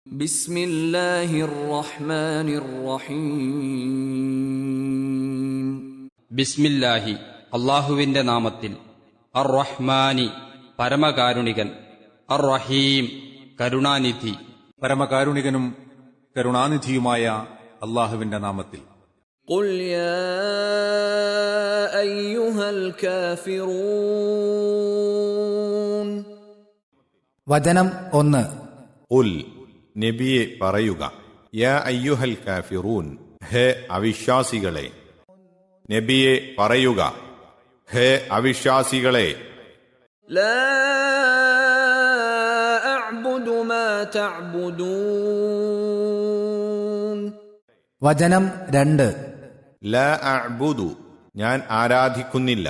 ബിസ്മില്ലാഹിർ റഹ്മാനിർ റഹീം. ബിസ്മില്ലാഹി അള്ളാഹുവിന്റെ നാമത്തിൽ. അർ റഹ്മാനി പരമകാരുണികൻ, അർ റഹീം കരുണാനിധി. പരമകാരുണികനും കരുണാനിധിയുമായ അള്ളാഹുവിന്റെ നാമത്തിൽ. ഖുൽ യാ അയ്യുഹൽ കാഫിറൂൻ. വചനം 1. ഉൽ നബിയെ പറയുക, യാ അയ്യുഹൽ കാഫിറൂൻ, ഹേ അവിശ്വാസികളെ. നബിയെ പറയുക, ഹേ അവിശ്വാസികളെ. ലാ അഅ്ബുദു മാ തഅ്ബുദൂൻ. വചനം 2. ലാ അഅ്ബുദു, ഞാൻ ആരാധിക്കുന്നില്ല,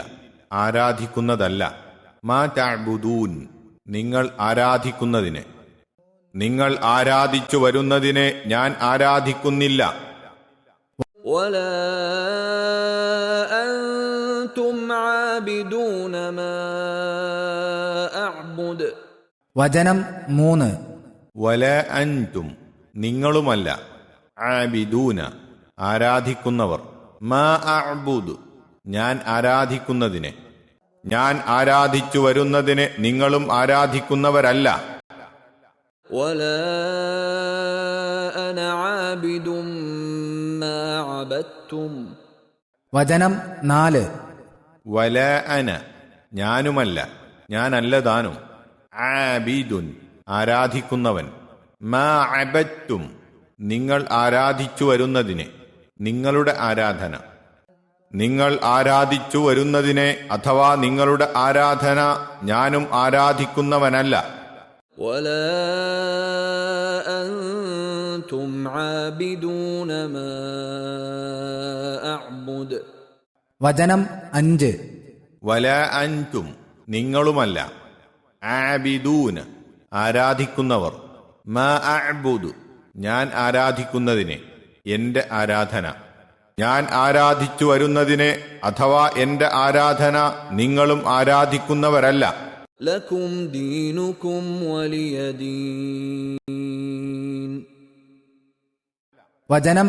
ആരാധിക്കുന്നതല്ല. മാ തഅ്ബുദൂൻ, നിങ്ങൾ ആരാധിക്കുന്നതിനെ, നിങ്ങൾ ആരാധിച്ചു വരുന്നതിനെ ഞാൻ ആരാധിക്കുന്നില്ല. വലാ അൻതും ആബിദൂന മാ അഅ്ബുദ്. വചനം 3. വല അൻതും, നിങ്ങളുമല്ല, ആബിദൂന, ആരാധിക്കുന്നവർ, മാ അഅ്ബുദു, ഞാൻ ആരാധിക്കുന്നതിനെ, ഞാൻ ആരാധിച്ചു വരുന്നതിനെ നിങ്ങളും ആരാധിക്കുന്നവരല്ല. വലാ അന ആബിദും മാ അബദ്തും. വചനം 4. വല അന, ഞാനുമല്ല, ഞാനല്ലതാനും, ആബിദുൻ, ആരാധിക്കുന്നവൻ, മാ അബദ്തും, നിങ്ങൾ ആരാധിച്ചു വരുന്നതിനെ, നിങ്ങളുടെ ആരാധന, നിങ്ങൾ ആരാധിച്ചു വരുന്നതിനെ അഥവാ നിങ്ങളുടെ ആരാധന ഞാനും ആരാധിക്കുന്നവനല്ല. വലാ അൻതും ആബിദൂന മാ അഅ്ബുദ്. വചനം 5. വല അൻതും, നിങ്ങളുമല്ല, ആബിദൂന, ആരാധിക്കുന്നവർ, മാ അഅ്ബുദു, ഞാൻ ആരാധിക്കുന്നതിനെ, എന്റെ ആരാധന, ഞാൻ ആരാധിച്ചു വരുന്നതിനെ അഥവാ എന്റെ ആരാധന നിങ്ങളും ആരാധിക്കുന്നവരല്ല. ലകും ദീനുകും വലിയ ദീൻ. വചനം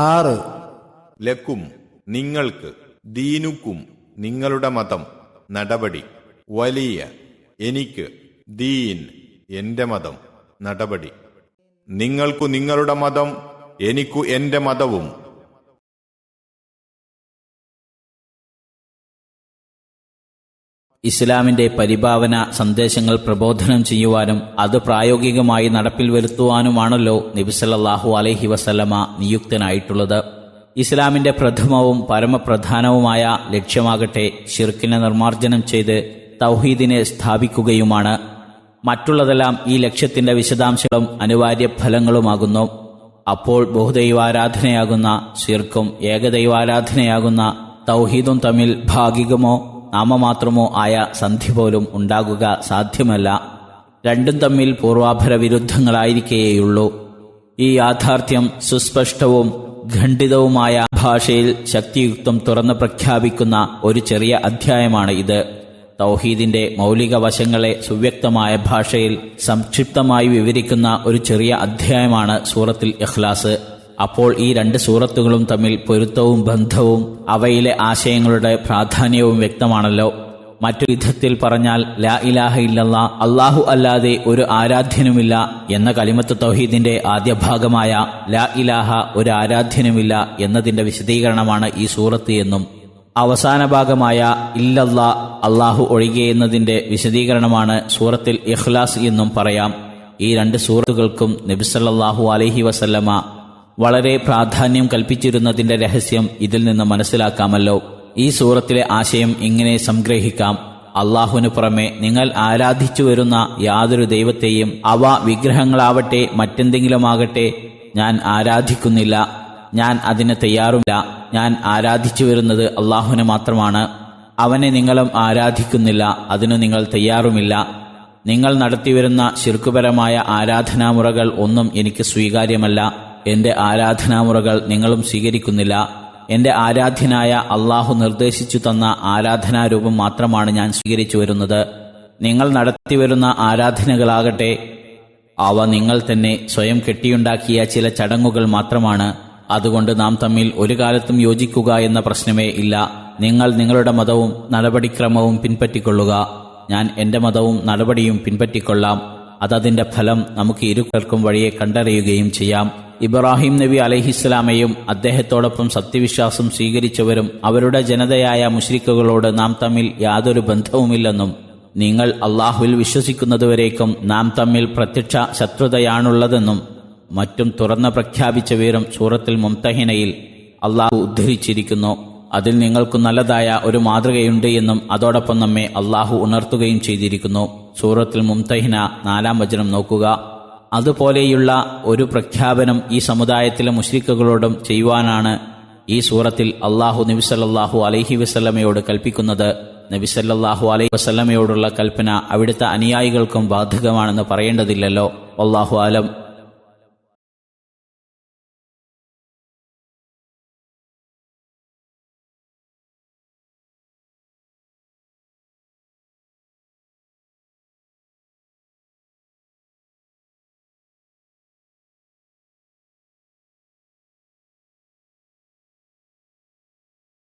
6. ലക്കും, നിങ്ങൾക്ക്, ദീനുക്കും, നിങ്ങളുടെ മതം, നടപടി, വലിയ, എനിക്ക്, ദീൻ, എന്റെ മതം, നടപടി, നിങ്ങൾക്കു നിങ്ങളുടെ മതം, എനിക്കു എന്റെ മതവും. ഇസ്ലാമിന്റെ പരിഭാവന സന്ദേശങ്ങൾ പ്രബോധനം ചെയ്യുവാനും അത് പ്രായോഗികമായി നടപ്പിൽ വരുത്തുവാനുമാണല്ലോ നബി സല്ലല്ലാഹു അലൈഹി വസല്ലമ നിയുക്തനായിട്ടുള്ളത്. ഇസ്ലാമിന്റെ പ്രഥമവും പരമപ്രധാനവുമായ ലക്ഷ്യമാകട്ടെ ശിർക്കിനെ നിർമ്മാർജ്ജനം ചെയ്ത് തൗഹീദിനെ സ്ഥാപിക്കുകയുമാണ്. മറ്റുള്ളതെല്ലാം ഈ ലക്ഷ്യത്തിന്റെ വിശദാംശങ്ങളും അനിവാര്യ ഫലങ്ങളുമാകുന്നു. അപ്പോൾ ബഹുദൈവാരാധനയാകുന്ന ശിർക്കും ഏകദൈവാരാധനയാകുന്ന തൗഹീദും തമ്മിൽ ഭാഗികമോ നാമമാത്രമോ ആയ സന്ധി പോലും ഉണ്ടാകുക സാധ്യമല്ല. രണ്ടും തമ്മിൽ പൂർവാപര വിരുദ്ധങ്ങളായിരിക്കേയുള്ളൂ. ഈ യാഥാർത്ഥ്യം സുസ്പഷ്ടവും ഖണ്ഡിതവുമായ ഭാഷയിൽ ശക്തിയുക്തം തുറന്ന് പ്രഖ്യാപിക്കുന്ന ഒരു ചെറിയ അധ്യായമാണ് ഇത്. തൗഹീദിന്റെ മൗലിക വശങ്ങളെ സുവ്യക്തമായ ഭാഷയിൽ സംക്ഷിപ്തമായി വിവരിക്കുന്ന ഒരു ചെറിയ അധ്യായമാണ് സൂറത്തുൽ ഇഖ്ലാസ്. അപ്പോൾ ഈ രണ്ട് സൂറത്തുകളും തമ്മിൽ പൊരുത്തവും ബന്ധവും അവയിലെ ആശയങ്ങളുടെ പ്രാധാന്യവും വ്യക്തമാണല്ലോ. മറ്റു വിധത്തിൽ പറഞ്ഞാൽ ലാ ഇലാഹ ഇല്ലല്ലാഹ്, അല്ലാഹു അല്ലാതെ ഒരു ആരാധ്യനുമില്ല എന്ന കലിമത്ത് തൗഹീദിന്റെ ആദ്യ ഭാഗമായ ലാ ഇലാഹ, ഒരു ആരാധ്യനുമില്ല എന്നതിന്റെ വിശദീകരണമാണ് ഈ സൂറത്ത് എന്നും അവസാന ഭാഗമായ ഇല്ലല്ലാ, അല്ലാഹു ഒഴികെ എന്നതിന്റെ വിശദീകരണമാണ് സൂറത്തുൽ ഇഖ്ലാസ് എന്നും പറയാം. ഈ രണ്ട് സൂറത്തുകൾക്കും നബി സല്ലല്ലാഹു അലൈഹി വസല്ലമ വളരെ പ്രാധാന്യം കൽപ്പിച്ചിരുന്നതിന്റെ രഹസ്യം ഇതിൽ നിന്ന് മനസ്സിലാക്കാമല്ലോ. ഈ സൂറത്തിലെ ആശയം ഇങ്ങനെ സംഗ്രഹിക്കാം: അള്ളാഹുവിനു പുറമെ നിങ്ങൾ ആരാധിച്ചു വരുന്ന യാതൊരു ദൈവത്തെയും, അവ വിഗ്രഹങ്ങളാവട്ടെ മറ്റെന്തെങ്കിലുമാകട്ടെ, ഞാൻ ആരാധിക്കുന്നില്ല, ഞാൻ അതിന് തയ്യാറുമില്ല. ഞാൻ ആരാധിച്ചു വരുന്നത് അള്ളാഹുവിനെ മാത്രമാണ്. അവനെ നിങ്ങളും ആരാധിക്കുന്നില്ല, അതിനു നിങ്ങൾ തയ്യാറുമില്ല. നിങ്ങൾ നടത്തിവരുന്ന ശിർക്കുപരമായ ആരാധനാമുറകൾ ഒന്നും എനിക്ക് സ്വീകാര്യമല്ല. എന്റെ ആരാധനാമുറകൾ നിങ്ങളും സ്വീകരിക്കുന്നില്ല. എന്റെ ആരാധ്യനായ അള്ളാഹു നിർദ്ദേശിച്ചു തന്ന ആരാധനാരൂപം മാത്രമാണ് ഞാൻ സ്വീകരിച്ചു വരുന്നത്. നിങ്ങൾ നടത്തിവരുന്ന ആരാധനകളാകട്ടെ അവ നിങ്ങൾ തന്നെ സ്വയം കെട്ടിയുണ്ടാക്കിയ ചില ചടങ്ങുകൾ മാത്രമാണ്. അതുകൊണ്ട് നാം തമ്മിൽ ഒരു കാലത്തും യോജിക്കുക എന്ന പ്രശ്നമേ ഇല്ല. നിങ്ങൾ നിങ്ങളുടെ മതവും നടപടിക്രമവും പിൻപറ്റിക്കൊള്ളുക, ഞാൻ എന്റെ മതവും നടപടിയും പിൻപറ്റിക്കൊള്ളാം. അതതിന്റെ ഫലം നമുക്ക് ഇരുക്കൾക്കും വഴിയെ കണ്ടറിയുകയും ചെയ്യാം. ഇബ്രാഹിം നബി അലൈഹിസ്സലാമയും അദ്ദേഹത്തോടൊപ്പം സത്യവിശ്വാസം സ്വീകരിച്ചവരും അവരുടെ ജനതയായ മുശ്രിക്കുകളോട് നാം തമ്മിൽ യാതൊരു ബന്ധവുമില്ലെന്നും നിങ്ങൾ അള്ളാഹുവിൽ വിശ്വസിക്കുന്നതുവരേക്കും നാം തമ്മിൽ പ്രത്യക്ഷ ശത്രുതയാണുള്ളതെന്നും മറ്റും തുറന്ന് പ്രഖ്യാപിച്ച വിവരം സൂറത്തുൽ മുംതഹിനയിൽ അള്ളാഹു ഉദ്ധരിച്ചിരിക്കുന്നു. അതിൽ നിങ്ങൾക്ക് നല്ലതായ ഒരു മാതൃകയുണ്ട് എന്നും അതോടൊപ്പം നമ്മെ അള്ളാഹു ഉണർത്തുകയും ചെയ്തിരിക്കുന്നു. സൂറത്തുൽ മുംതഹിന 4-ാം വചനം നോക്കുക. അതുപോലെയുള്ള ഒരു പ്രഖ്യാപനം ഈ സമുദായത്തിലെ മുശ്രിക്കുകളോടും ചെയ്യുവാനാണ് ഈ സൂറത്തിൽ അള്ളാഹു നബി സല്ലല്ലാഹു അലൈഹി വസല്ലമയോട് കൽപ്പിക്കുന്നത്. നബി സല്ലല്ലാഹു അലൈഹി വസല്ലമയോടുള്ള കൽപ്പന അവിടുത്തെ അനുയായികൾക്കും ബാധകമാണെന്ന് പറയേണ്ടതില്ലല്ലോ. വല്ലാഹു അലം.